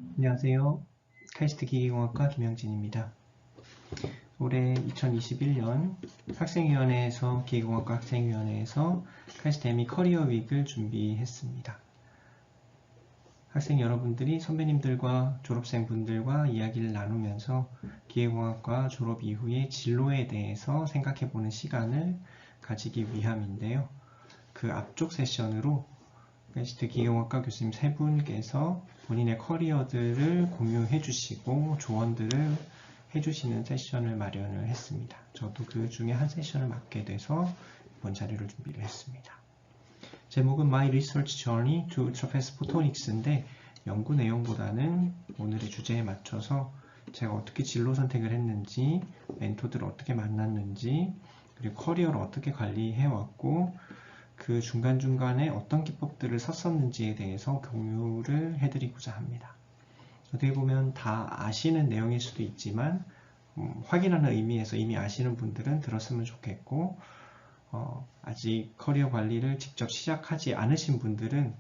안녕하세요. 카이스트 기계공학과 김영진입니다. 올해 2021년 학생위원회에서 기계공학과 학생위원회에서 카이스트 ME 커리어 윅을 준비했습니다. 학생 여러분들이 선배님들과 졸업생분들과 이야기를 나누면서 기계공학과 졸업 이후의 진로에 대해서 생각해보는 시간을 가지기 위함인데요. 그 앞쪽 세션으로 카이스트 기계공학과 교수님 세 분께서 본인의 커리어들을 공유해 주시고 조언들을 해주시는 세션을 마련을 했습니다. 저도 그 중에 한 세션을 맡게 돼서 이번 자료를 준비를 했습니다. 제목은 My Research Journey to Trapezius Photonics인데 연구 내용보다는 오늘의 주제에 맞춰서 제가 어떻게 진로 선택을 했는지, 멘토들을 어떻게 만났는지, 그리고 커리어를 어떻게 관리해왔고 그 중간중간에 어떤 기법들을 썼었는지에 대해서 공유를 해드리고자 합니다. 어떻게 보면 다 아시는 내용일 수도 있지만 확인하는 의미에서 이미 아시는 분들은 들었으면 좋겠고 아직 커리어 관리를 직접 시작하지 않으신 분들은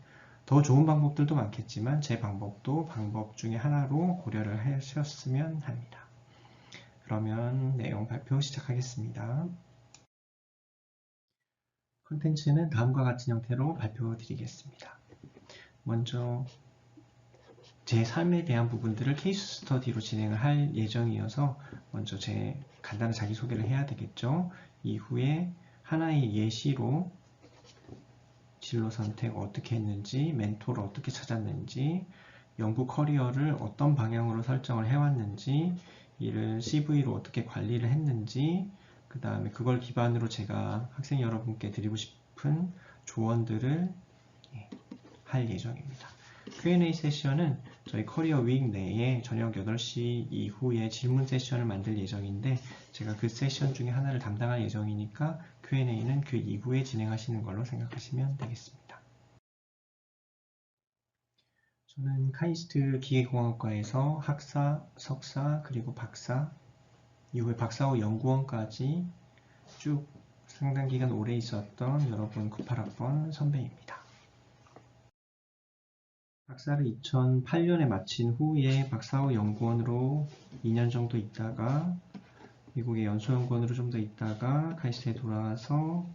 더 좋은 방법들도 많겠지만 제 방법도 방법 중에 하나로 고려를 하셨으면 합니다. 그러면 내용 발표 시작하겠습니다. 콘텐츠는 다음과 같은 형태로 발표드리겠습니다. 먼저 제 삶에 대한 부분들을 케이스 스터디로 진행을 할 예정이어서 먼저 제 간단한 자기소개를 해야 되겠죠. 이후에 하나의 예시로 진로 선택 어떻게 했는지, 멘토를 어떻게 찾았는지, 연구 커리어를 어떤 방향으로 설정을 해왔는지, 이를 CV로 어떻게 관리를 했는지, 그 다음에 그걸 기반으로 제가 학생 여러분께 드리고 싶은 조언들을 할 예정입니다. Q&A 세션은 저희 커리어 윅 내에 저녁 8시 이후에 질문 세션을 만들 예정인데 제가 그 세션 중에 하나를 담당할 예정이니까 Q&A는 그 이후에 진행하시는 걸로 생각하시면 되겠습니다. 저는 카이스트 기계공학과에서 학사, 석사, 그리고 박사, 이후에 박사 후 연구원까지 쭉 상당 기간 오래 있었던 여러분 98학번 선배입니다. 박사를 2008년에 마친 후에 박사 후 연구원으로 2년 정도 있다가 미국의 연소연구원으로 좀 더 있다가 카이스트에 돌아와서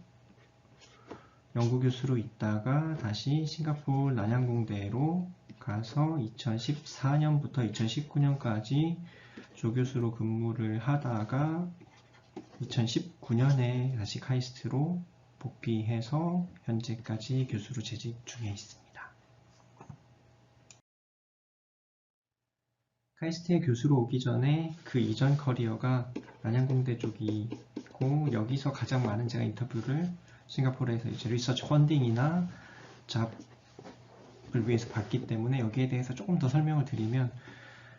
연구교수로 있다가 다시 싱가포르 난양공대로 가서 2014년부터 2019년까지 조교수로 근무를 하다가 2019년에 다시 카이스트로 복귀해서 현재까지 교수로 재직 중에 있습니다. 카이스트에 교수로 오기 전에 그 이전 커리어가 난양공대 쪽이고 여기서 가장 많은 제가 인터뷰를 싱가포르에서 이제 리서치 펀딩이나 잡을 위해서 받기 때문에 여기에 대해서 조금 더 설명을 드리면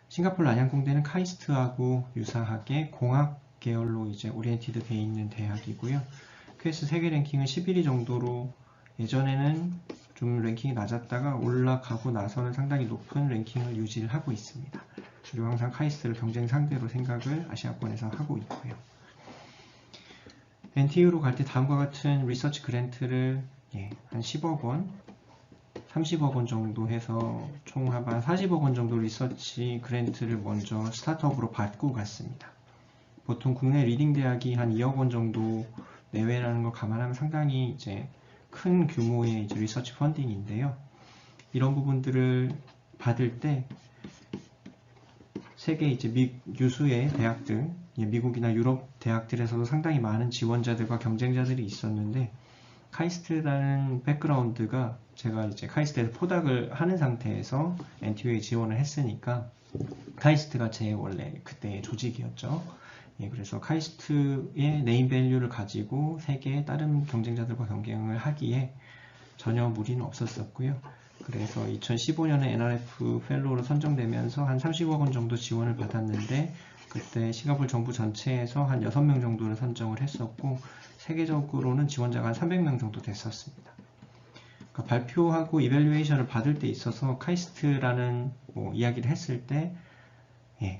싱가포르 난양공대는 카이스트하고 유사하게 공학 계열로 이제 오리엔티드 되어 있는 대학이고요. QS 세계 랭킹은 11위 정도로 예전에는 좀 랭킹이 낮았다가 올라가고 나서는 상당히 높은 랭킹을 유지를 하고 있습니다. 그리고 항상 카이스트를 경쟁 상대로 생각을 아시아권에서 하고 있고요. NTU로 갈 때 다음과 같은 리서치 그랜트를 한 10억 원, 30억 원 정도 해서 총 한 40억 원 정도 리서치 그랜트를 먼저 스타트업으로 받고 갔습니다. 보통 국내 리딩 대학이 한 2억 원 정도 내외라는 걸 감안하면 상당히 이제 큰 규모의 이제 리서치 펀딩인데요. 이런 부분들을 받을 때 세계 이제 유수의 대학들, 미국이나 유럽 대학들에서도 상당히 많은 지원자들과 경쟁자들이 있었는데 카이스트라는 백그라운드가 제가 이제 카이스트에서 포닥을 하는 상태에서 NTU에 지원을 했으니까 카이스트가 제 원래 그때의 조직이었죠. 그래서 카이스트의 네임밸류를 가지고 세계의 다른 경쟁자들과 경쟁을 하기에 전혀 무리는 없었었고요. 그래서 2015년에 NRF 펠로우로 선정되면서 한 30억 원 정도 지원을 받았는데 그때 싱가포르 정부 전체에서 한 6명 정도를 선정을 했었고 세계적으로는 지원자가 한 300명 정도 됐었습니다. 그러니까 발표하고 이밸류에이션을 받을 때 있어서 카이스트라는 이야기를 했을 때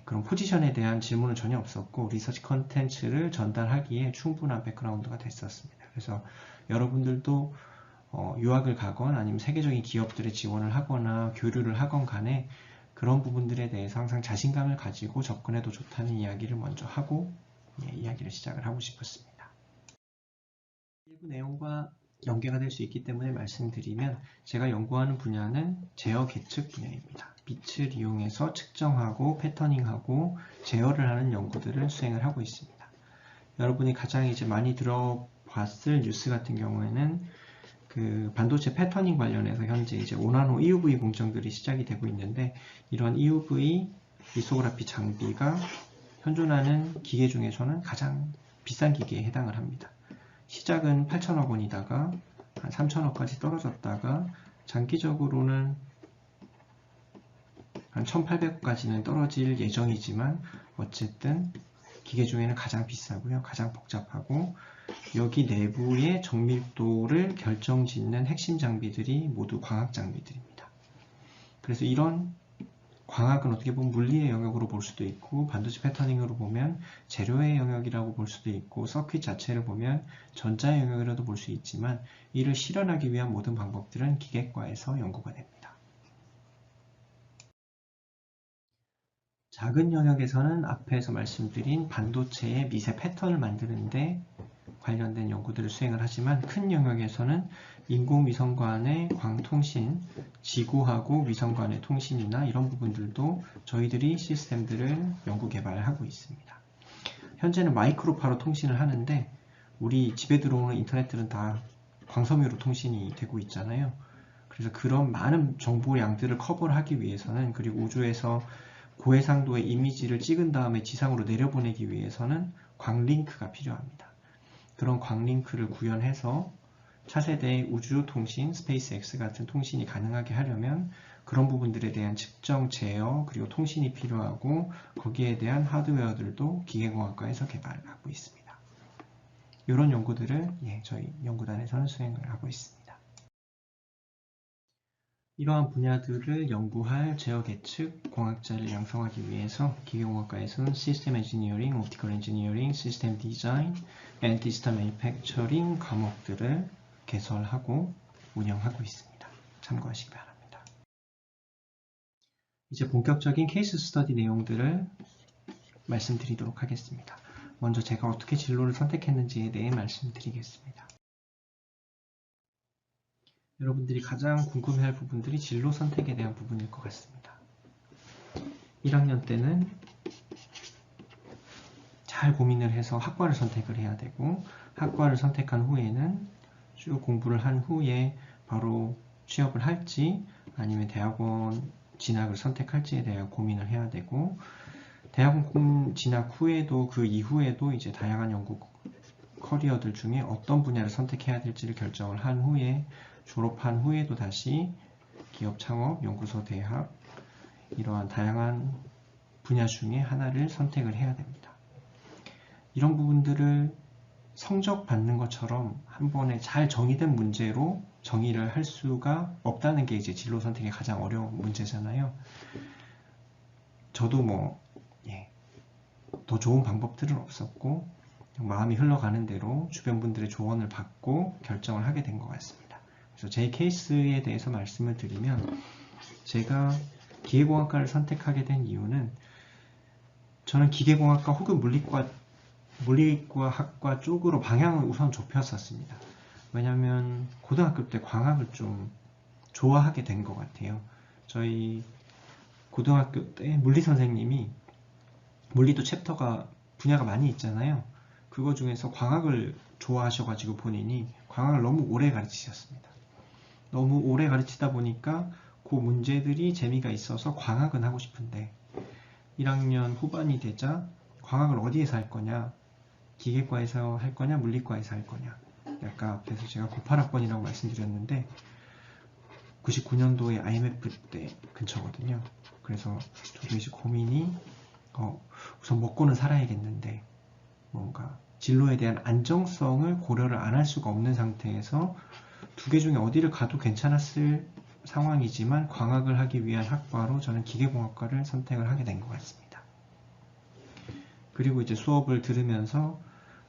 그런 포지션에 대한 질문은 전혀 없었고 리서치 컨텐츠를 전달하기에 충분한 백그라운드가 됐었습니다. 그래서 여러분들도 유학을 가건 아니면 세계적인 기업들의 지원을 하거나 교류를 하건 간에 그런 부분들에 대해서 항상 자신감을 가지고 접근해도 좋다는 이야기를 먼저 하고 이야기를 시작을 하고 싶었습니다. 일부 내용과 연계가 될 수 있기 때문에 말씀드리면 제가 연구하는 분야는 제어 계측 분야입니다. 빛을 이용해서 측정하고 패터닝하고 제어를 하는 연구들을 수행을 하고 있습니다. 여러분이 가장 이제 많이 들어봤을 뉴스 같은 경우에는 그 반도체 패터닝 관련해서 현재 이제 5나노 EUV 공정들이 시작이 되고 있는데 이런 EUV 리소그라피 장비가 현존하는 기계 중에서는 가장 비싼 기계에 해당을 합니다. 시작은 8천억 원이다가 한 3천억까지 떨어졌다가 장기적으로는 한 1,800억까지는 떨어질 예정이지만 어쨌든 기계 중에는 가장 비싸고요. 가장 복잡하고 여기 내부의 정밀도를 결정짓는 핵심 장비들이 모두 광학 장비들입니다. 그래서 이런 광학은 어떻게 보면 물리의 영역으로 볼 수도 있고 반도체 패터닝으로 보면 재료의 영역이라고 볼 수도 있고 서킷 자체를 보면 전자의 영역이라도 볼 수 있지만 이를 실현하기 위한 모든 방법들은 기계과에서 연구가 됩니다. 작은 영역에서는 앞에서 말씀드린 반도체의 미세 패턴을 만드는데 관련된 연구들을 수행을 하지만 큰 영역에서는 인공위성 간의 광통신, 지구하고 위성 간의 통신이나 이런 부분들도 저희들이 시스템들을 연구 개발하고 있습니다. 현재는 마이크로파로 통신을 하는데 우리 집에 들어오는 인터넷들은 다 광섬유로 통신이 되고 있잖아요. 그래서 그런 많은 정보량들을 커버를 하기 위해서는 그리고 우주에서 고해상도의 이미지를 찍은 다음에 지상으로 내려보내기 위해서는 광링크가 필요합니다. 그런 광링크를 구현해서 차세대 우주통신, 스페이스X 같은 통신이 가능하게 하려면 그런 부분들에 대한 측정, 제어, 그리고 통신이 필요하고 거기에 대한 하드웨어들도 기계공학과에서 개발하고 있습니다. 이런 연구들을 저희 연구단에서는 수행을 하고 있습니다. 이러한 분야들을 연구할 제어 계측 공학자를 양성하기 위해서 기계공학과에서는 시스템 엔지니어링, 옵티컬 엔지니어링, 시스템 디자인, 앤 디지털 매니팩처링 과목들을 개설하고 운영하고 있습니다. 참고하시기 바랍니다. 이제 본격적인 케이스 스터디 내용들을 말씀드리도록 하겠습니다. 먼저 제가 어떻게 진로를 선택했는지에 대해 말씀드리겠습니다. 여러분들이 가장 궁금해할 부분들이 진로 선택에 대한 부분일 것 같습니다. 1학년 때는 잘 고민을 해서 학과를 선택을 해야 되고 학과를 선택한 후에는 쭉 공부를 한 후에 바로 취업을 할지 아니면 대학원 진학을 선택할지에 대한 고민을 해야 되고 대학원 진학 후에도 그 이후에도 이제 다양한 연구 커리어들 중에 어떤 분야를 선택해야 될지를 결정을 한 후에 졸업한 후에도 다시 기업 창업, 연구소, 대학 이러한 다양한 분야 중에 하나를 선택을 해야 됩니다. 이런 부분들을 성적 받는 것처럼 한 번에 잘 정의된 문제로 정의를 할 수가 없다는 게 이제 진로 선택의 가장 어려운 문제잖아요. 저도 더 좋은 방법들은 없었고 마음이 흘러가는 대로 주변 분들의 조언을 받고 결정을 하게 된 것 같습니다. 그래서 제 케이스에 대해서 말씀을 드리면 제가 기계공학과를 선택하게 된 이유는 저는 기계공학과 혹은 물리과학과 쪽으로 방향을 우선 좁혔었습니다. 왜냐하면 고등학교 때 광학을 좀 좋아하게 된 것 같아요. 저희 고등학교 때 물리 선생님이 물리도 분야가 많이 있잖아요. 그거 중에서 광학을 좋아하셔가지고 본인이 광학을 너무 오래 가르치셨습니다. 너무 오래 가르치다 보니까 그 문제들이 재미가 있어서 광학은 하고 싶은데 1학년 후반이 되자 광학을 어디에서 할 거냐, 기계과에서 할 거냐, 물리과에서 할 거냐. 아까 앞에서 제가 98학번이라고 말씀드렸는데 99년도에 IMF 때 근처거든요. 그래서 저도 이제 고민이 우선 먹고는 살아야겠는데 뭔가 진로에 대한 안정성을 고려를 안 할 수가 없는 상태에서 두 개 중에 어디를 가도 괜찮았을 상황이지만 광학을 하기 위한 학과로 저는 기계공학과를 선택을 하게 된 것 같습니다. 그리고 이제 수업을 들으면서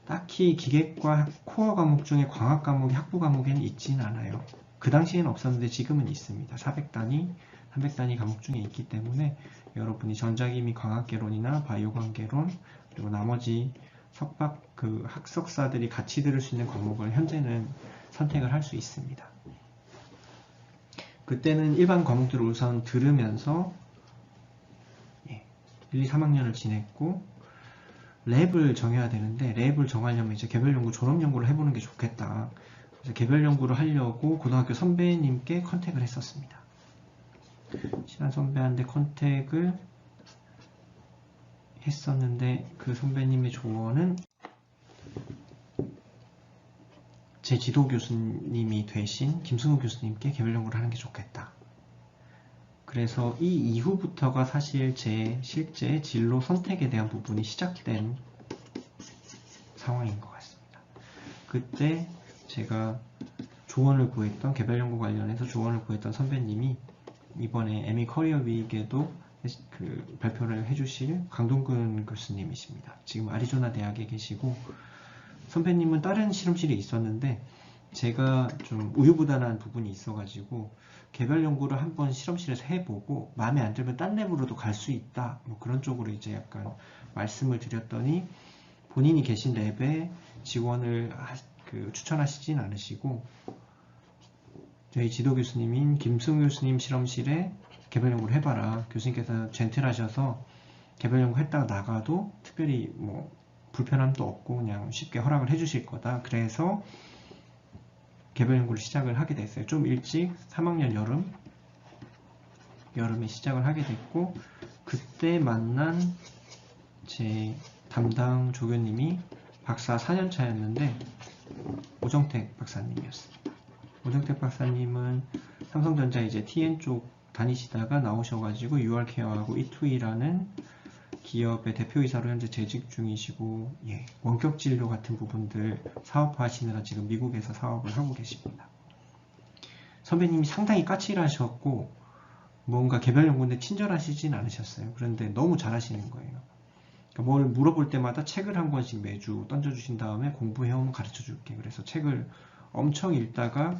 딱히 기계과 코어 과목 중에 광학 과목이 학부 과목에는 있지는 않아요. 그 당시에는 없었는데 지금은 있습니다. 400단위 300단위 과목 중에 있기 때문에 여러분이 전자기미 광학개론이나 바이오관계론 그리고 나머지 석박 그 학석사들이 같이 들을 수 있는 과목을 현재는 선택을 할 수 있습니다. 그때는 일반 과목들을 우선 들으면서 1, 2, 3학년을 지냈고 랩을 정해야 되는데 랩을 정하려면 이제 개별연구 졸업연구를 해보는 게 좋겠다. 그래서 개별연구를 하려고 고등학교 선배님께 컨택을 했었습니다. 친한 선배한테 컨택을 했었는데 그 선배님의 조언은 제 지도 교수님이 되신 김승우 교수님께 개별연구를 하는 게 좋겠다. 그래서 이 이후부터가 사실 제 실제 진로 선택에 대한 부분이 시작된 상황인 것 같습니다. 그때 제가 조언을 구했던 개별연구 관련해서 조언을 구했던 선배님이 이번에 에미 커리어 윅에도 그 발표를 해주실 강동근 교수님이십니다. 지금 아리조나 대학에 계시고 선배님은 다른 실험실에 있었는데 제가 좀 우유부단한 부분이 있어가지고 개별 연구를 한번 실험실에서 해보고 마음에 안 들면 딴 랩으로도 갈 수 있다. 뭐 그런 쪽으로 이제 약간 말씀을 드렸더니 본인이 계신 랩에 지원을 추천하시진 않으시고 저희 지도 교수님인 김승우 교수님 실험실에 개별 연구를 해봐라. 교수님께서 젠틀하셔서 개별 연구 했다가 나가도 특별히 뭐 불편함도 없고 그냥 쉽게 허락을 해주실 거다. 그래서 개별 연구를 시작을 하게 됐어요. 좀 일찍 3학년 여름에 시작을 하게 됐고 그때 만난 제 담당 조교님이 박사 4년차였는데 오정택 박사님이었습니다. 오정택 박사님은 삼성전자 이제 TN 쪽 다니시다가 나오셔가지고 UR케어하고 E2E라는 기업의 대표이사로 현재 재직 중이시고 원격 진료 같은 부분들 사업화하시느라 지금 미국에서 사업을 하고 계십니다. 선배님이 상당히 까칠하셨고 뭔가 개별 연구인데 친절하시진 않으셨어요. 그런데 너무 잘하시는 거예요. 그러니까 뭘 물어볼 때마다 책을 한 권씩 매주 던져주신 다음에 공부해오면 가르쳐 줄게. 그래서 책을 엄청 읽다가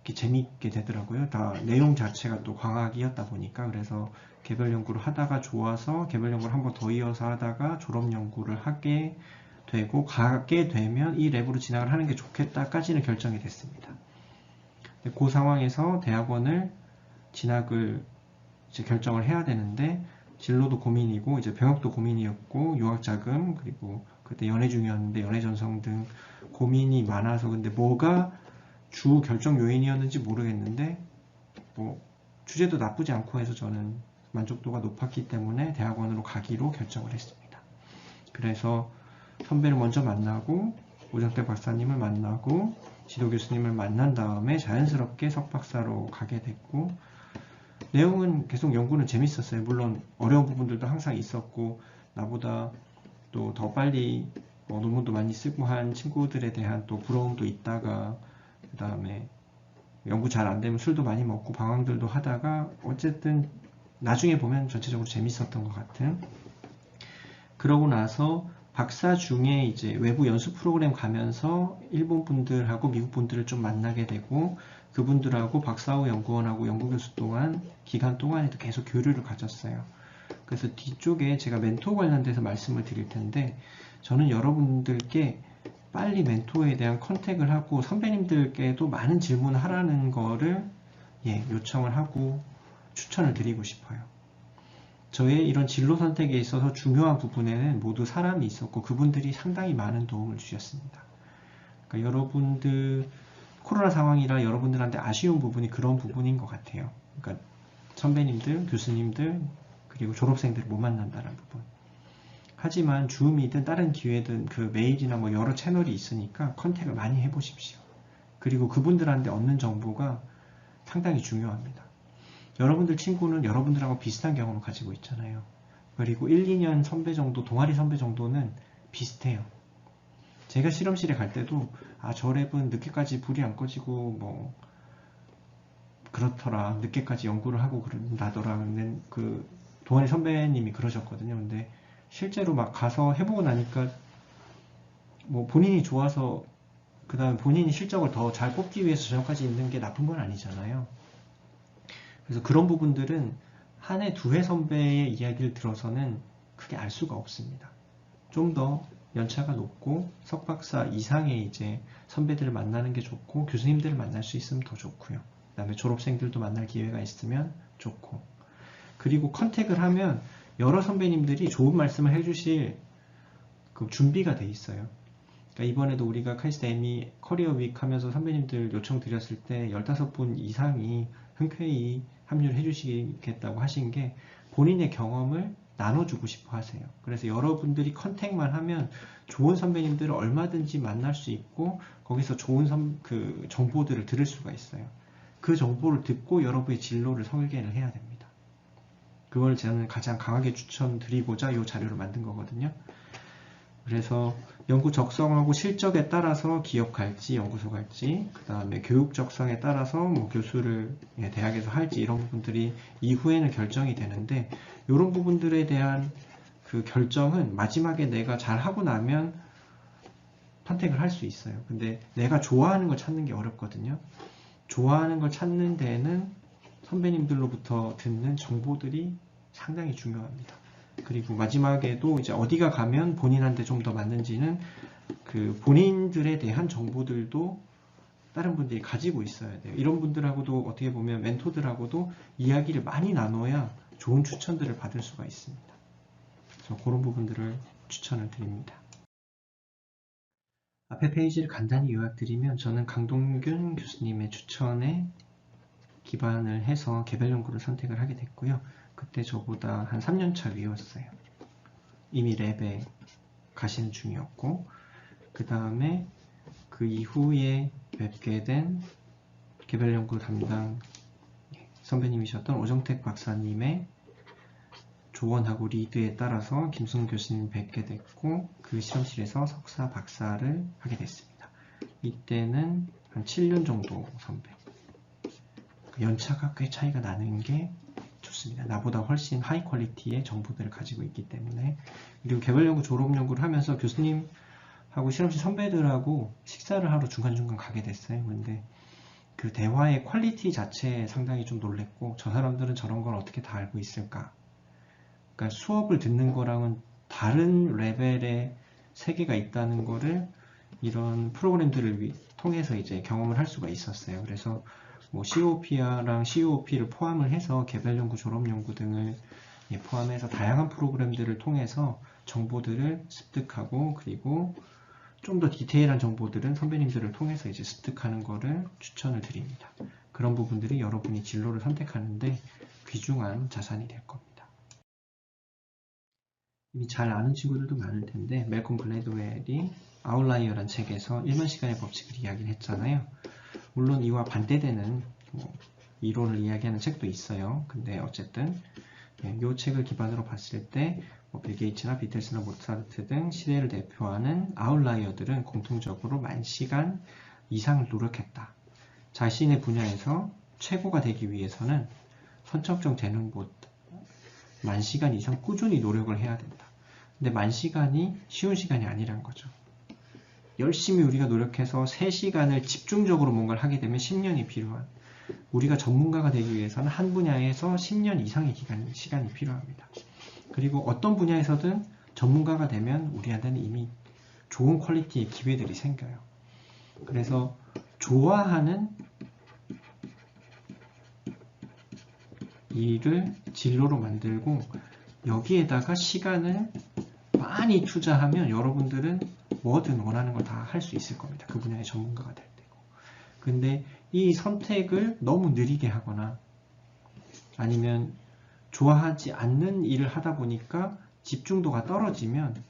재미있게 되더라고요. 다 내용 자체가 또 광학이었다 보니까 그래서 개별 연구를 하다가 좋아서 개별 연구를 한 번 더 이어서 하다가 졸업 연구를 하게 되고 가게 되면 이 랩으로 진학을 하는 게 좋겠다까지는 결정이 됐습니다. 그 상황에서 대학원을 진학을 이제 결정을 해야 되는데 진로도 고민이고 이제 병역도 고민이었고 유학자금 그리고 그때 연애 중이었는데 연애 전성 등 고민이 많아서 근데 뭐가 주 결정 요인이었는지 모르겠는데 뭐 주제도 나쁘지 않고 해서 저는 만족도가 높았기 때문에 대학원으로 가기로 결정을 했습니다. 그래서 선배를 먼저 만나고 오정택 박사님을 만나고 지도 교수님을 만난 다음에 자연스럽게 석박사로 가게 됐고 내용은 계속 연구는 재밌었어요. 물론 어려운 부분들도 항상 있었고 나보다 또 더 빨리 논문도 많이 쓰고 한 친구들에 대한 또 부러움도 있다가 그 다음에 연구 잘 안되면 술도 많이 먹고 방황들도 하다가 어쨌든 나중에 보면 전체적으로 재밌었던 것 같은 그러고 나서 박사 중에 이제 외부 연수 프로그램 가면서 일본 분들하고 미국 분들을 좀 만나게 되고 그분들하고 박사 후 연구원하고 연구교수 동안 기간 동안에도 계속 교류를 가졌어요. 그래서 뒤쪽에 제가 멘토 관련돼서 말씀을 드릴 텐데 저는 여러분들께 빨리 멘토에 대한 컨택을 하고 선배님들께도 많은 질문을 하라는 거를 요청을 하고 추천을 드리고 싶어요. 저의 이런 진로 선택에 있어서 중요한 부분에는 모두 사람이 있었고 그분들이 상당히 많은 도움을 주셨습니다. 그러니까 여러분들 코로나 상황이라 여러분들한테 아쉬운 부분이 그런 부분인 것 같아요. 그러니까 선배님들, 교수님들 그리고 졸업생들을 못 만난다는 부분. 하지만 줌이든 다른 기회든 그 메일이나 뭐 여러 채널이 있으니까 컨택을 많이 해보십시오. 그리고 그분들한테 얻는 정보가 상당히 중요합니다. 여러분들 친구는 여러분들하고 비슷한 경험을 가지고 있잖아요. 그리고 1, 2년 선배 정도, 동아리 선배 정도는 비슷해요. 제가 실험실에 갈 때도 저 랩은 늦게까지 불이 안 꺼지고 뭐 그렇더라. 늦게까지 연구를 하고 그런다더라. 근데 그 동아리 선배님이 그러셨거든요. 근데 실제로 막 가서 해보고 나니까 뭐 본인이 좋아서 그 다음에 본인이 실적을 더 잘 뽑기 위해서 저녁까지 있는 게 나쁜 건 아니잖아요. 그래서 그런 부분들은 한 해, 두 해 선배의 이야기를 들어서는 크게 알 수가 없습니다. 좀 더 연차가 높고 석박사 이상의 이제 선배들을 만나는 게 좋고 교수님들을 만날 수 있으면 더 좋고요. 그 다음에 졸업생들도 만날 기회가 있으면 좋고, 그리고 컨택을 하면 여러 선배님들이 좋은 말씀을 해주실 그 준비가 돼 있어요. 그러니까 이번에도 우리가 카이스트 ME 커리어 윅 하면서 선배님들 요청 드렸을 때 15분 이상이 흔쾌히 합류를 해주시겠다고 하신 게 본인의 경험을 나눠주고 싶어 하세요. 그래서 여러분들이 컨택만 하면 좋은 선배님들을 얼마든지 만날 수 있고 거기서 좋은 그 정보들을 들을 수가 있어요. 그 정보를 듣고 여러분의 진로를 설계를 해야 됩니다. 그걸 저는 가장 강하게 추천드리고자 이 자료를 만든 거거든요. 그래서 연구 적성하고 실적에 따라서 기업 갈지 연구소 갈지, 그 다음에 교육 적성에 따라서 뭐 교수를 대학에서 할지 이런 부분들이 이후에는 결정이 되는데, 이런 부분들에 대한 그 결정은 마지막에 내가 잘 하고 나면 선택을 할 수 있어요. 근데 내가 좋아하는 걸 찾는 게 어렵거든요. 좋아하는 걸 찾는 데에는 선배님들로부터 듣는 정보들이 상당히 중요합니다. 그리고 마지막에도 이제 어디가 가면 본인한테 좀 더 맞는지는 그 본인들에 대한 정보들도 다른 분들이 가지고 있어야 돼요. 이런 분들하고도 어떻게 보면 멘토들하고도 이야기를 많이 나눠야 좋은 추천들을 받을 수가 있습니다. 그래서 그런 부분들을 추천을 드립니다. 앞에 페이지를 간단히 요약드리면, 저는 강동균 교수님의 추천에 기반을 해서 개별 연구를 선택을 하게 됐고요. 그때 저보다 한 3년차 위였어요. 이미 랩에 가시는 중이었고, 그 다음에 그 이후에 뵙게 된 개별 연구 담당 선배님이셨던 오정택 박사님의 조언하고 리드에 따라서 김승훈 교수님 뵙게 됐고, 그 실험실에서 석사 박사를 하게 됐습니다. 이때는 한 7년 정도 선배. 연차가 꽤 차이가 나는 게 좋습니다. 나보다 훨씬 하이 퀄리티의 정보들을 가지고 있기 때문에. 그리고 개발연구 졸업연구를 하면서 교수님하고 실험실 선배들하고 식사를 하러 중간중간 가게 됐어요. 근데 그 대화의 퀄리티 자체에 상당히 좀 놀랬고, 저 사람들은 저런 걸 어떻게 다 알고 있을까? 그러니까 수업을 듣는 거랑은 다른 레벨의 세계가 있다는 거를 이런 프로그램들을 통해서 이제 경험을 할 수가 있었어요. 그래서 뭐 COP랑 COP를 포함을 해서 개발연구, 졸업연구 등을 포함해서 다양한 프로그램들을 통해서 정보들을 습득하고, 그리고 좀 더 디테일한 정보들은 선배님들을 통해서 이제 습득하는 거를 추천을 드립니다. 그런 부분들이 여러분이 진로를 선택하는데 귀중한 자산이 될 겁니다. 이미 잘 아는 친구들도 많을 텐데, 멜콤 글래드웰이 아웃라이어란 책에서 1만 시간의 법칙을 이야기를 했잖아요. 물론 이와 반대되는 이론을 이야기하는 책도 있어요. 근데 어쨌든 이 책을 기반으로 봤을 때 빌 게이츠나 비틀스나 모차르트 등 시대를 대표하는 아웃라이어들은 공통적으로 10,000시간 이상을 노력했다. 자신의 분야에서 최고가 되기 위해서는 선천적 재능보다 10,000시간 이상 꾸준히 노력을 해야 된다. 근데 10,000시간이 쉬운 시간이 아니란 거죠. 열심히 우리가 노력해서 3시간을 집중적으로 뭔가를 하게 되면 10년이 필요한, 우리가 전문가가 되기 위해서는 한 분야에서 10년 이상의 시간이 필요합니다. 그리고 어떤 분야에서든 전문가가 되면 우리한테는 이미 좋은 퀄리티의 기회들이 생겨요. 그래서 좋아하는 일을 진로로 만들고 여기에다가 시간을 많이 투자하면 여러분들은 뭐든 원하는 걸 다 할 수 있을 겁니다. 그 분야의 전문가가 될 때고. 근데 이 선택을 너무 느리게 하거나 아니면 좋아하지 않는 일을 하다 보니까 집중도가 떨어지면,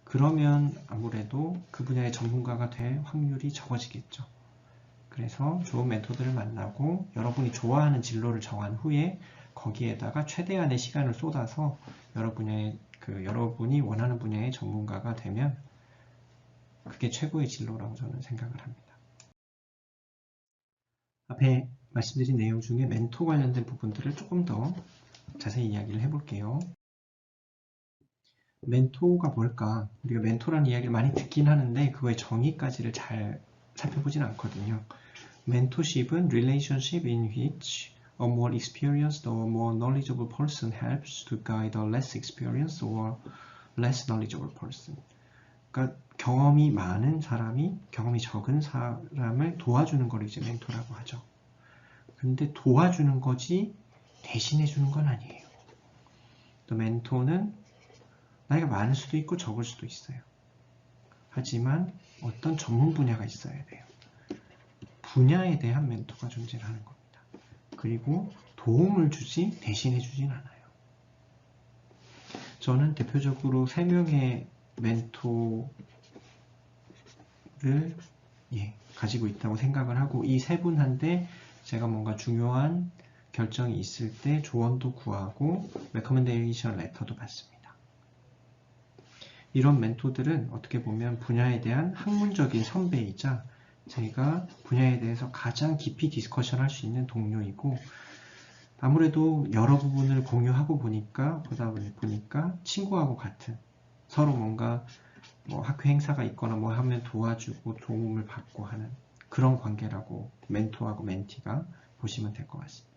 그러면 아무래도 그 분야의 전문가가 될 확률이 적어지겠죠. 그래서 좋은 멘토들을 만나고 여러분이 좋아하는 진로를 정한 후에 거기에다가 최대한의 시간을 쏟아서 여러분이 원하는 분야의 전문가가 되면 그게 최고의 진로라고 저는 생각을 합니다. 앞에 말씀드린 내용 중에 멘토 관련된 부분들을 조금 더 자세히 이야기를 해볼게요. 멘토가 뭘까? 우리가 멘토라는 이야기를 많이 듣긴 하는데 그거의 정의까지를 잘 살펴보진 않거든요. 멘토십은 relationship in which A more experienced or more knowledgeable person helps to guide a less experienced or less knowledgeable person. 그러니까 경험이 많은 사람이 경험이 적은 사람을 도와주는 걸 이제 멘토라고 하죠. 근데 도와주는 거지 대신해 주는 건 아니에요. 또 멘토는 나이가 많을 수도 있고 적을 수도 있어요. 하지만 어떤 전문 분야가 있어야 돼요. 분야에 대한 멘토가 존재하는 겁니다. 그리고 도움을 주지 대신해 주진 않아요. 저는 대표적으로 3명의 멘토를 가지고 있다고 생각을 하고 이 3분한테 제가 뭔가 중요한 결정이 있을 때 조언도 구하고 레커멘데이션 레터도 받습니다. 이런 멘토들은 어떻게 보면 분야에 대한 학문적인 선배이자 제가 분야에 대해서 가장 깊이 디스커션 할 수 있는 동료이고 아무래도 여러 부분을 공유하고 보다 보니까 친구하고 같은 서로 뭔가 뭐 학회 행사가 있거나 뭐 하면 도와주고 도움을 받고 하는 그런 관계라고 멘토하고 멘티가 보시면 될 것 같습니다.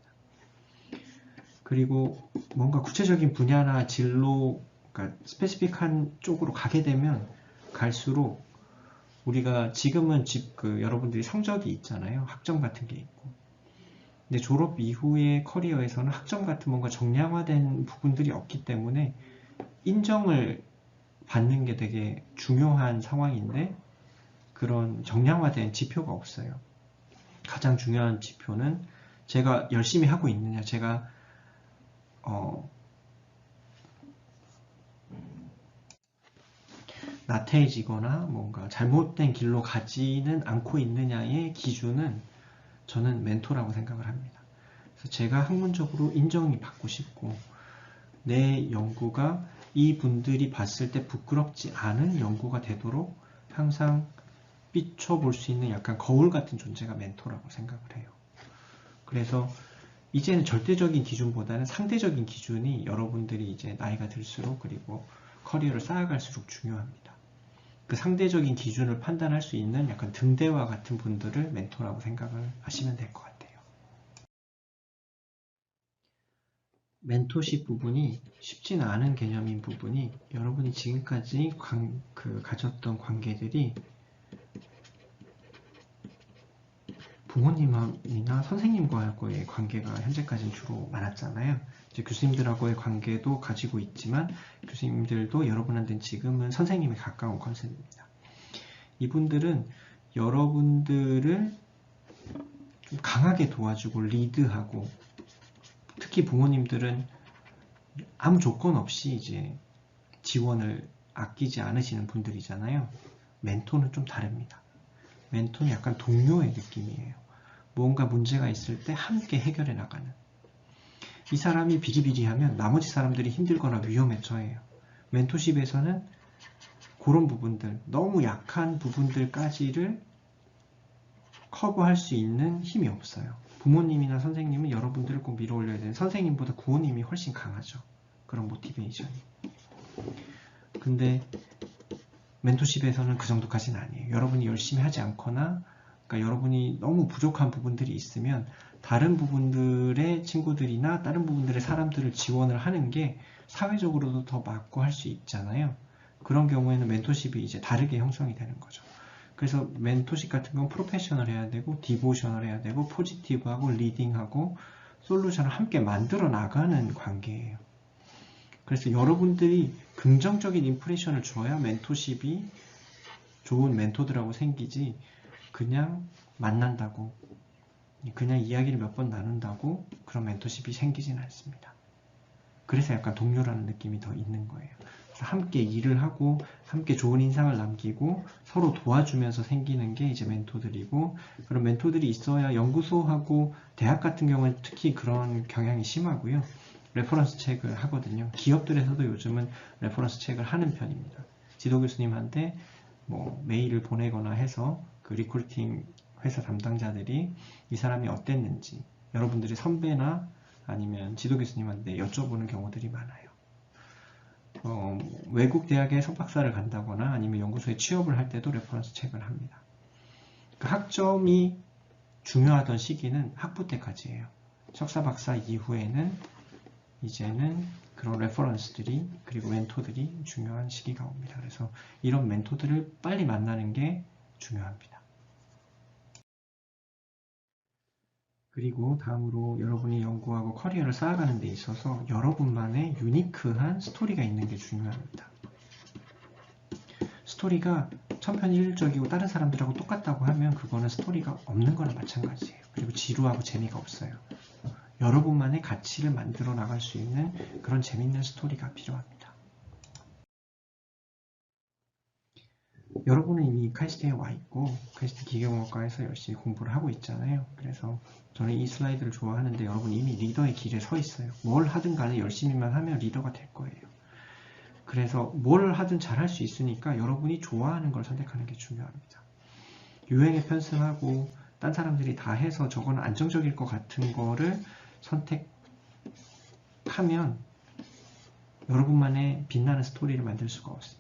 그리고 뭔가 구체적인 분야나 진로, 그러니까 스페시픽한 쪽으로 가게 되면 갈수록 우리가 지금은 여러분들이 성적이 있잖아요. 학점 같은 게 있고. 근데 졸업 이후의 커리어에서는 학점 같은 뭔가 정량화된 부분들이 없기 때문에 인정을 받는 게 되게 중요한 상황인데 그런 정량화된 지표가 없어요. 가장 중요한 지표는 제가 열심히 하고 있느냐, 제가 나태해지거나 뭔가 잘못된 길로 가지는 않고 있느냐의 기준은 저는 멘토라고 생각을 합니다. 그래서 제가 학문적으로 인정이 받고 싶고 내 연구가 이분들이 봤을 때 부끄럽지 않은 연구가 되도록 항상 비춰볼 수 있는 약간 거울 같은 존재가 멘토라고 생각을 해요. 그래서 이제는 절대적인 기준보다는 상대적인 기준이 여러분들이 이제 나이가 들수록 그리고 커리어를 쌓아갈수록 중요합니다. 그 상대적인 기준을 판단할 수 있는 약간 등대와 같은 분들을 멘토라고 생각을 하시면 될 것 같아요. 멘토십 부분이 쉽지는 않은 개념인 부분이 여러분이 지금까지 가졌던 관계들이 부모님이나 선생님과의 관계가 현재까지는 주로 많았잖아요. 이제 교수님들하고의 관계도 가지고 있지만 교수님들도 여러분한테는 지금은 선생님에 가까운 컨셉입니다. 이분들은 여러분들을 좀 강하게 도와주고 리드하고 특히 부모님들은 아무 조건 없이 이제 지원을 아끼지 않으시는 분들이잖아요. 멘토는 좀 다릅니다. 멘토는 약간 동료의 느낌이에요. 뭔가 문제가 있을 때 함께 해결해 나가는. 이 사람이 비리비리하면 나머지 사람들이 힘들거나 위험에 처해요. 멘토십에서는 그런 부분들, 너무 약한 부분들까지를 커버할 수 있는 힘이 없어요. 부모님이나 선생님은 여러분들을 꼭 밀어 올려야 되는 선생님보다 구호님이 훨씬 강하죠. 그런 모티베이션이. 근데 멘토십에서는 그 정도까지는 아니에요. 여러분이 열심히 하지 않거나 그러니까 여러분이 너무 부족한 부분들이 있으면 다른 부분들의 친구들이나 다른 부분들의 사람들을 지원을 하는 게 사회적으로도 더 맞고 할 수 있잖아요. 그런 경우에는 멘토십이 이제 다르게 형성이 되는 거죠. 그래서 멘토십 같은 건 프로페셔널 해야 되고 디보셔널 해야 되고 포지티브하고 리딩하고 솔루션을 함께 만들어 나가는 관계예요. 그래서 여러분들이 긍정적인 인프레션을 줘야 멘토십이 좋은 멘토들하고 생기지 그냥 만난다고 그냥 이야기를 몇 번 나눈다고 그런 멘토십이 생기진 않습니다. 그래서 약간 동료라는 느낌이 더 있는 거예요. 그래서 함께 일을 하고 함께 좋은 인상을 남기고 서로 도와주면서 생기는 게 이제 멘토들이고 그런 멘토들이 있어야 연구소하고 대학 같은 경우는 특히 그런 경향이 심하고요. 레퍼런스 책을 하거든요. 기업들에서도 요즘은 레퍼런스 책을 하는 편입니다. 지도 교수님한테 뭐 메일을 보내거나 해서 그 리크루팅 회사 담당자들이 이 사람이 어땠는지 여러분들이 선배나 아니면 지도 교수님한테 여쭤보는 경우들이 많아요. 외국 대학에 석박사를 간다거나 아니면 연구소에 취업을 할 때도 레퍼런스 책을 합니다. 그 학점이 중요하던 시기는 학부 때까지예요. 석사 박사 이후에는 이제는 그런 레퍼런스들이 그리고 멘토들이 중요한 시기가 옵니다. 그래서 이런 멘토들을 빨리 만나는 게 중요합니다. 그리고 다음으로 여러분이 연구하고 커리어를 쌓아가는 데 있어서 여러분만의 유니크한 스토리가 있는 게 중요합니다. 스토리가 천편일률적이고 다른 사람들하고 똑같다고 하면 그거는 스토리가 없는 거나 마찬가지예요. 그리고 지루하고 재미가 없어요. 여러분만의 가치를 만들어 나갈 수 있는 그런 재밌는 스토리가 필요합니다. 여러분은 이미 카이스트에 와 있고 카이스트 기계공학과에서 열심히 공부를 하고 있잖아요. 그래서 저는 이 슬라이드를 좋아하는데 여러분 이미 리더의 길에 서 있어요. 뭘 하든 간에 열심히만 하면 리더가 될 거예요. 그래서 뭘 하든 잘할 수 있으니까 여러분이 좋아하는 걸 선택하는 게 중요합니다. 유행에 편승하고 딴 사람들이 다 해서 저거는 안정적일 것 같은 거를 선택하면 여러분만의 빛나는 스토리를 만들 수가 없습니다.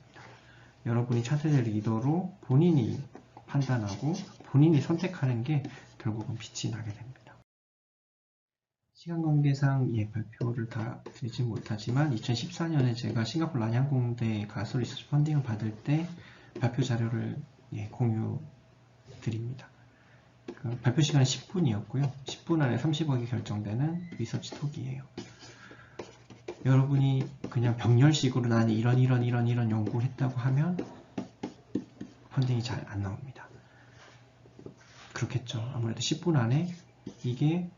여러분이 차세대 리더로 본인이 판단하고 본인이 선택하는 게 결국은 빛이 나게 됩니다. 시간 관계상 발표를 다 드리지 못하지만 2014년에 제가 싱가포르 난양공대에 가서 리서치 펀딩을 받을 때 발표 자료를 공유 드립니다. 발표 시간은 10분이었고요. 10분 안에 30억이 결정되는 리서치 톡이에요. 여러분이 그냥 병렬식으로 나는 이런 연구를 했다고 하면 펀딩이 잘 안 나옵니다. 그렇겠죠. 아무래도 10분 안에 이게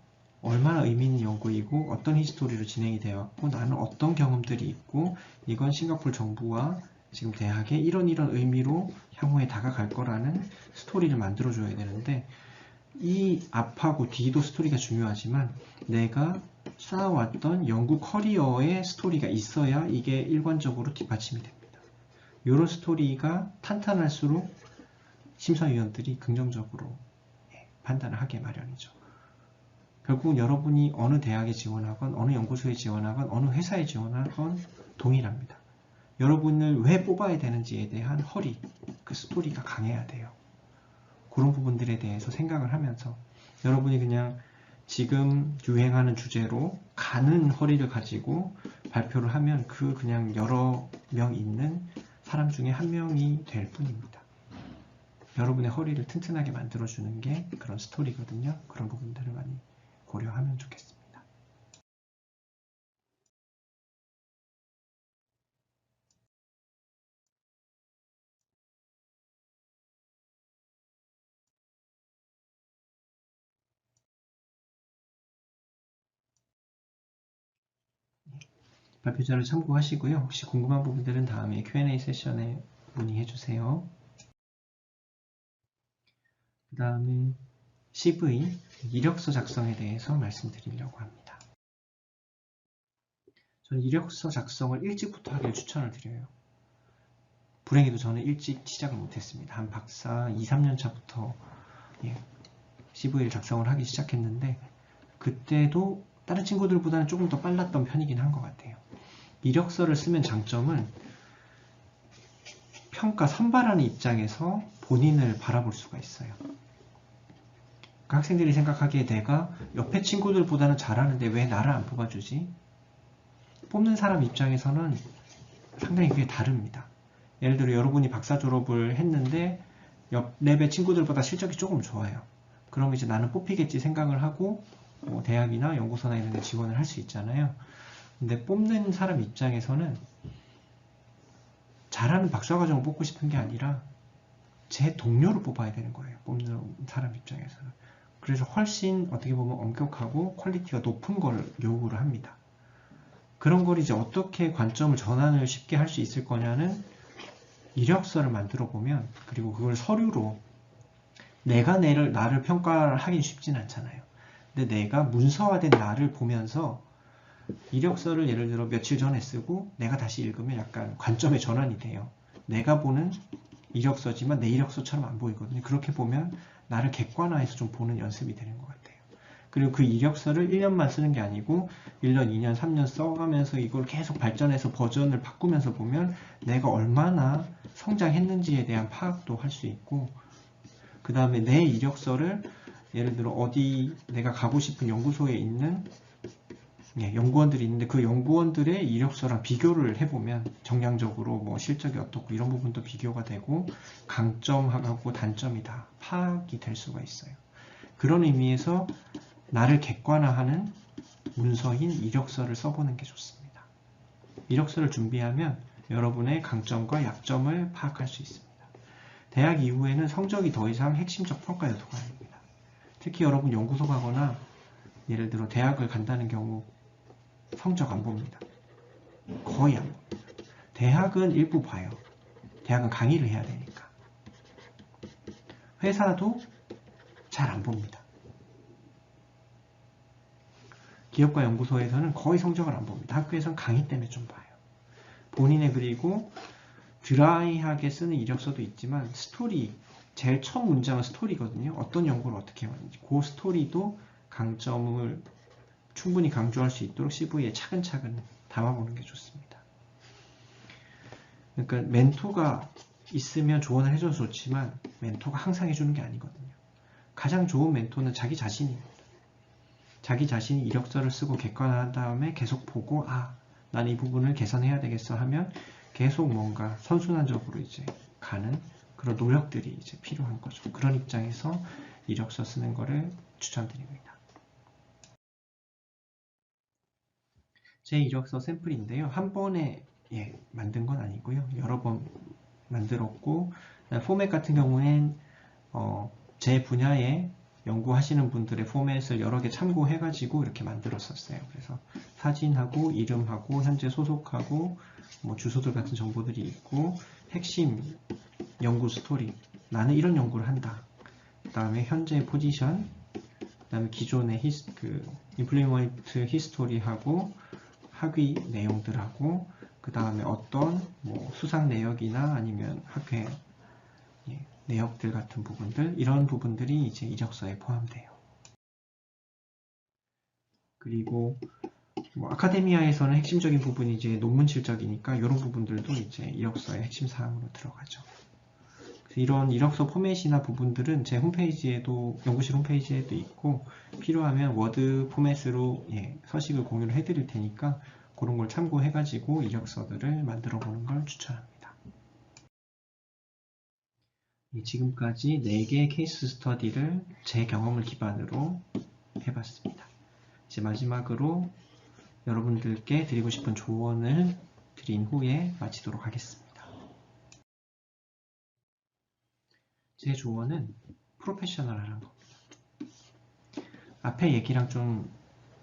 얼마나 의미 있는 연구이고 어떤 히스토리로 진행이 되었고 나는 어떤 경험들이 있고 이건 싱가포르 정부와 지금 대학에 이런 의미로 향후에 다가갈 거라는 스토리를 만들어줘야 되는데 이 앞하고 뒤도 스토리가 중요하지만 내가 쌓아왔던 연구 커리어의 스토리가 있어야 이게 일관적으로 뒷받침이 됩니다. 이런 스토리가 탄탄할수록 심사위원들이 긍정적으로 판단을 하게 마련이죠. 결국은 여러분이 어느 대학에 지원하건 어느 연구소에 지원하건 어느 회사에 지원하건 동일합니다. 여러분을 왜 뽑아야 되는지에 대한 허리, 그 스토리가 강해야 돼요. 그런 부분들에 대해서 생각을 하면서 여러분이 그냥 지금 유행하는 주제로 가는 허리를 가지고 발표를 하면 그냥 여러 명 있는 사람 중에 한 명이 될 뿐입니다. 여러분의 허리를 튼튼하게 만들어주는 게 그런 스토리거든요. 그런 부분들을 많이 고려하면 좋겠습니다. 발표자를 참고하시고요. 혹시 궁금한 부분들은 다음에 Q&A 세션에 문의해 주세요. 그 다음에 CV, 이력서 작성에 대해서 말씀드리려고 합니다. 저는 이력서 작성을 일찍부터 하길 추천을 드려요. 불행히도 저는 일찍 시작을 못했습니다. 한 박사 2, 3년 차부터 CV를 작성을 하기 시작했는데 그때도 다른 친구들보다는 조금 더 빨랐던 편이긴 한 것 같아요. 이력서를 쓰면 장점은 평가 선발하는 입장에서 본인을 바라볼 수가 있어요. 그러니까 학생들이 생각하기에 내가 옆에 친구들보다는 잘하는데 왜 나를 안 뽑아주지? 뽑는 사람 입장에서는 상당히 그게 다릅니다. 예를 들어 여러분이 박사 졸업을 했는데 옆 랩의 친구들보다 실적이 조금 좋아요. 그럼 이제 나는 뽑히겠지 생각을 하고 대학이나 연구소나 이런 데 지원을 할 수 있잖아요. 근데 뽑는 사람 입장에서는 잘하는 박사과정을 뽑고 싶은 게 아니라 제 동료를 뽑아야 되는 거예요. 뽑는 사람 입장에서는. 그래서 훨씬 어떻게 보면 엄격하고 퀄리티가 높은 걸 요구를 합니다. 그런 걸 이제 어떻게 관점을 전환을 쉽게 할 수 있을 거냐는 이력서를 만들어 보면 그리고 그걸 서류로 내가 나를 평가를 하긴 쉽진 않잖아요. 근데 내가 문서화된 나를 보면서 이력서를 예를 들어 며칠 전에 쓰고 내가 다시 읽으면 약간 관점의 전환이 돼요. 내가 보는 이력서지만 내 이력서처럼 안 보이거든요. 그렇게 보면 나를 객관화해서 좀 보는 연습이 되는 것 같아요. 그리고 그 이력서를 1년만 쓰는 게 아니고 1년, 2년, 3년 써가면서 이걸 계속 발전해서 버전을 바꾸면서 보면 내가 얼마나 성장했는지에 대한 파악도 할 수 있고 그 다음에 내 이력서를 예를 들어 어디 내가 가고 싶은 연구소에 있는 연구원들이 있는데 그 연구원들의 이력서랑 비교를 해보면 정량적으로 뭐 실적이 어떻고 이런 부분도 비교가 되고 강점하고 단점이 다 파악이 될 수가 있어요. 그런 의미에서 나를 객관화하는 문서인 이력서를 써보는 게 좋습니다. 이력서를 준비하면 여러분의 강점과 약점을 파악할 수 있습니다. 대학 이후에는 성적이 더 이상 핵심적 평가 요소가 아닙니다. 특히 여러분 연구소 가거나 예를 들어 대학을 간다는 경우 성적 안 봅니다. 거의 안 봅니다. 대학은 일부 봐요. 대학은 강의를 해야 되니까. 회사도 잘 안 봅니다. 기업과 연구소에서는 거의 성적을 안 봅니다. 학교에서는 강의 때문에 좀 봐요. 본인의 그리고 드라이하게 쓰는 이력서도 있지만 스토리, 제일 첫 문장은 스토리거든요. 어떤 연구를 어떻게 하는지 그 스토리도 강점을 충분히 강조할 수 있도록 CV에 차근차근 담아보는 게 좋습니다. 그러니까 멘토가 있으면 조언을 해줘서 좋지만 멘토가 항상 해주는 게 아니거든요. 가장 좋은 멘토는 자기 자신입니다. 자기 자신이 이력서를 쓰고 객관화한 다음에 계속 보고 난 이 부분을 개선해야 되겠어 하면 계속 뭔가 선순환적으로 이제 가는 그런 노력들이 이제 필요한 거죠. 그런 입장에서 이력서 쓰는 거를 추천드립니다. 제 이력서 샘플인데요. 한 번에 만든 건 아니고요. 여러 번 만들었고 포맷 같은 경우엔 제 분야에 연구하시는 분들의 포맷을 여러 개 참고해가지고 이렇게 만들었었어요. 그래서 사진하고 이름하고 현재 소속하고 뭐 주소들 같은 정보들이 있고 핵심 연구 스토리 나는 이런 연구를 한다. 그 다음에 현재 포지션 그 다음에 기존의 임플리먼트 히스토리하고 학위 내용들하고 그 다음에 어떤 뭐 수상 내역이나 아니면 학회 내역들 같은 부분들 이런 부분들이 이제 이력서에 포함돼요. 그리고 뭐 아카데미아에서는 핵심적인 부분이 이제 논문 실적이니까 이런 부분들도 이제 이력서의 핵심 사항으로 들어가죠. 이런 이력서 포맷이나 부분들은 제 홈페이지에도 연구실 홈페이지에도 있고 필요하면 워드 포맷으로 서식을 공유를 해드릴 테니까 그런 걸 참고해가지고 이력서들을 만들어 보는 걸 추천합니다. 지금까지 4개의 케이스 스터디를 제 경험을 기반으로 해봤습니다. 이제 마지막으로 여러분들께 드리고 싶은 조언을 드린 후에 마치도록 하겠습니다. 제 조언은 프로페셔널하라는 겁니다. 앞에 얘기랑 좀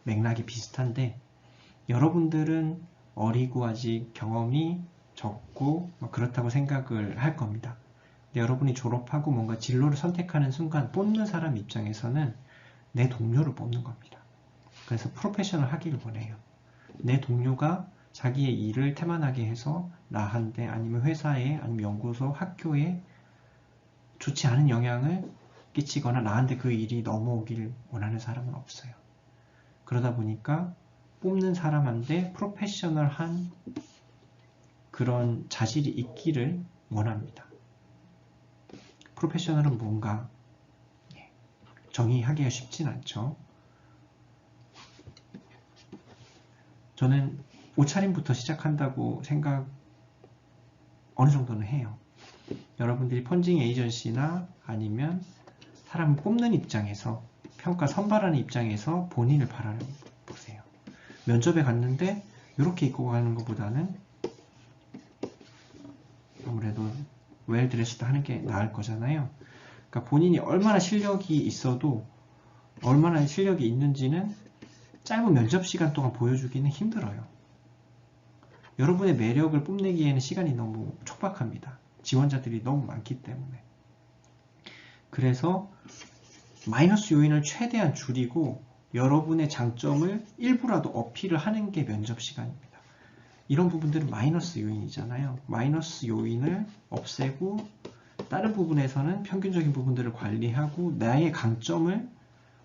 맥락이 비슷한데 여러분들은 어리고 아직 경험이 적고 그렇다고 생각을 할 겁니다. 근데 여러분이 졸업하고 뭔가 진로를 선택하는 순간 뽑는 사람 입장에서는 내 동료를 뽑는 겁니다. 그래서 프로페셔널 하기를 원해요. 내 동료가 자기의 일을 태만하게 해서 나한테 아니면 회사에 아니면 연구소, 학교에 좋지 않은 영향을 끼치거나 나한테 그 일이 넘어오길 원하는 사람은 없어요. 그러다 보니까 뽑는 사람한테 프로페셔널한 그런 자질이 있기를 원합니다. 프로페셔널은 뭔가 정의하기가 쉽진 않죠. 저는 옷차림부터 시작한다고 생각 어느 정도는 해요. 여러분들이 펀징 에이전시나 아니면 사람을 뽑는 입장에서 평가 선발하는 입장에서 본인을 바라보세요. 면접에 갔는데 이렇게 입고 가는 것보다는 아무래도 웰 드레스드 하는 게 나을 거잖아요. 그러니까 본인이 얼마나 실력이 있어도 얼마나 실력이 있는지는 짧은 면접 시간 동안 보여주기는 힘들어요. 여러분의 매력을 뽐내기에는 시간이 너무 촉박합니다. 지원자들이 너무 많기 때문에. 그래서 마이너스 요인을 최대한 줄이고 여러분의 장점을 일부라도 어필을 하는 게 면접 시간입니다. 이런 부분들은 마이너스 요인이잖아요. 마이너스 요인을 없애고 다른 부분에서는 평균적인 부분들을 관리하고 나의 강점을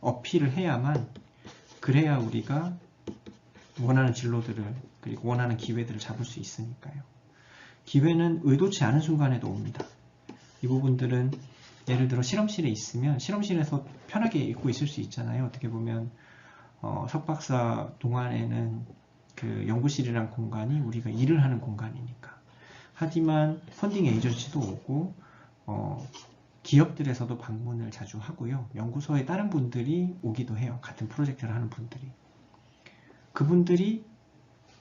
어필을 해야만 그래야 우리가 원하는 진로들을 그리고 원하는 기회들을 잡을 수 있으니까요. 기회는 의도치 않은 순간에도 옵니다. 이 부분들은 예를 들어 실험실에 있으면 실험실에서 편하게 읽고 있을 수 있잖아요. 어떻게 보면 석박사 동안에는 그 연구실이란 공간이 우리가 일을 하는 공간이니까. 하지만 펀딩 에이전시도 오고 기업들에서도 방문을 자주 하고요. 연구소에 다른 분들이 오기도 해요. 같은 프로젝트를 하는 분들이. 그분들이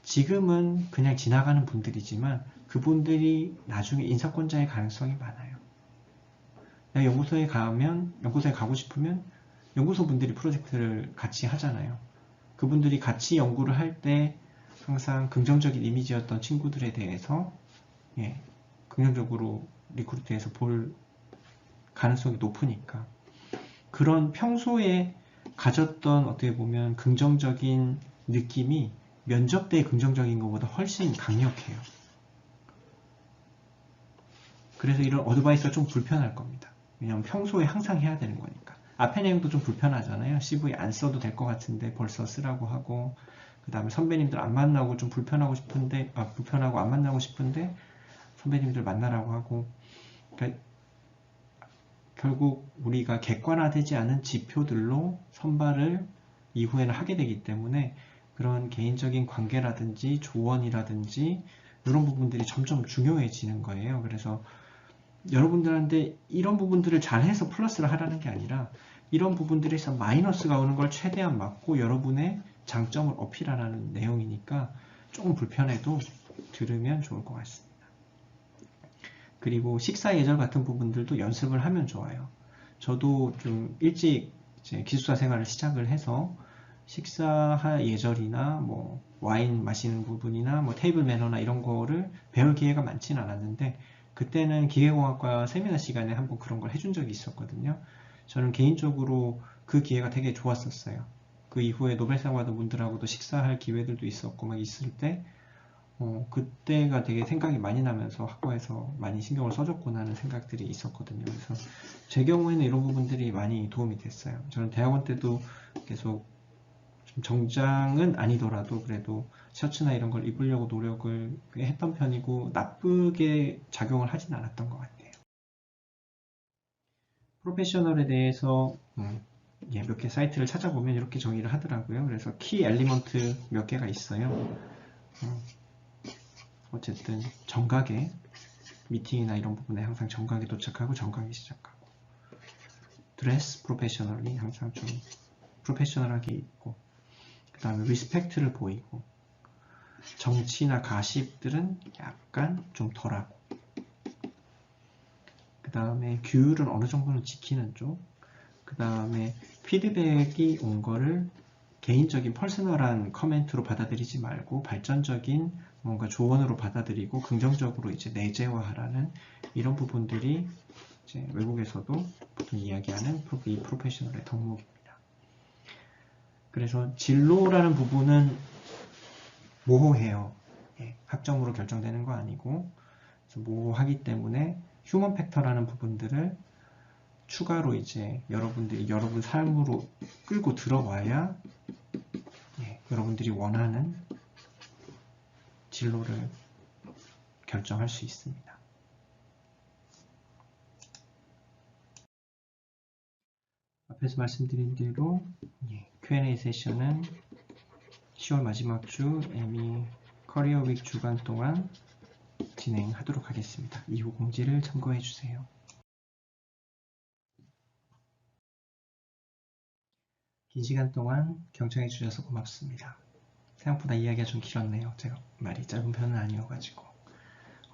지금은 그냥 지나가는 분들이지만 그분들이 나중에 인사권자의 가능성이 많아요. 내가 연구소에 가고 싶으면 연구소 분들이 프로젝트를 같이 하잖아요. 그분들이 같이 연구를 할 때 항상 긍정적인 이미지였던 친구들에 대해서 긍정적으로 리크루트해서 볼 가능성이 높으니까 그런 평소에 가졌던 어떻게 보면 긍정적인 느낌이 면접 때 긍정적인 것보다 훨씬 강력해요. 그래서 이런 어드바이스가 좀 불편할 겁니다. 왜냐하면 평소에 항상 해야 되는 거니까. 앞에 내용도 좀 불편하잖아요. CV 안 써도 될 것 같은데 벌써 쓰라고 하고, 그 다음에 선배님들 안 만나고 좀 불편하고 안 만나고 싶은데 선배님들 만나라고 하고. 그러니까 결국 우리가 객관화되지 않은 지표들로 선발을 이후에는 하게 되기 때문에 그런 개인적인 관계라든지 조언이라든지 이런 부분들이 점점 중요해지는 거예요. 그래서 여러분들한테 이런 부분들을 잘해서 플러스를 하라는 게 아니라 이런 부분들에서 마이너스가 오는 걸 최대한 막고 여러분의 장점을 어필하라는 내용이니까 조금 불편해도 들으면 좋을 것 같습니다. 그리고 식사 예절 같은 부분들도 연습을 하면 좋아요. 저도 좀 일찍 이제 기숙사 생활을 시작을 해서 식사 예절이나 뭐 와인 마시는 부분이나 뭐 테이블 매너나 이런 거를 배울 기회가 많지는 않았는데 그때는 기계공학과 세미나 시간에 한번 그런 걸 해준 적이 있었거든요. 저는 개인적으로 그 기회가 되게 좋았었어요. 그 이후에 노벨상 받은 분들하고도 식사할 기회들도 있었고 막 있을 때 그때가 되게 생각이 많이 나면서 학과에서 많이 신경을 써줬구나 하는 생각들이 있었거든요. 그래서 제 경우에는 이런 부분들이 많이 도움이 됐어요. 저는 대학원 때도 계속 좀 정장은 아니더라도 그래도 셔츠나 이런 걸 입으려고 노력을 했던 편이고 나쁘게 작용을 하진 않았던 것 같아요. 프로페셔널에 대해서 몇 개 사이트를 찾아보면 이렇게 정의를 하더라고요. 그래서 키 엘리먼트 몇 개가 있어요. 어쨌든 정각에 미팅이나 이런 부분에 항상 정각에 도착하고 정각에 시작하고 드레스 프로페셔널이 항상 좀 프로페셔널하게 입고 그 다음에 리스펙트를 보이고 정치나 가십들은 약간 좀 덜하고 그 다음에 규율은 어느 정도는 지키는 쪽 그 다음에 피드백이 온 거를 개인적인 퍼스널한 커멘트로 받아들이지 말고 발전적인 뭔가 조언으로 받아들이고 긍정적으로 이제 내재화하라는 이런 부분들이 이제 외국에서도 보통 이야기하는 이 프로페셔널의 덕목입니다. 그래서 진로라는 부분은 모호해요. 학점으로 결정되는 거 아니고 모호하기 때문에 휴먼 팩터라는 부분들을 추가로 이제 여러분들이 여러분 삶으로 끌고 들어와야 여러분들이 원하는 진로를 결정할 수 있습니다. 앞에서 말씀드린 대로 Q&A 세션은 10월 마지막 주 에미 커리어 윅 주간 동안 진행하도록 하겠습니다. 이후 공지를 참고해 주세요. 긴 시간 동안 경청해 주셔서 고맙습니다. 생각보다 이야기가 좀 길었네요. 제가 말이 짧은 편은 아니어가지고.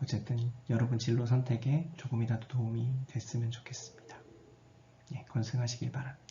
어쨌든 여러분 진로 선택에 조금이라도 도움이 됐으면 좋겠습니다. 건승하시길 바랍니다.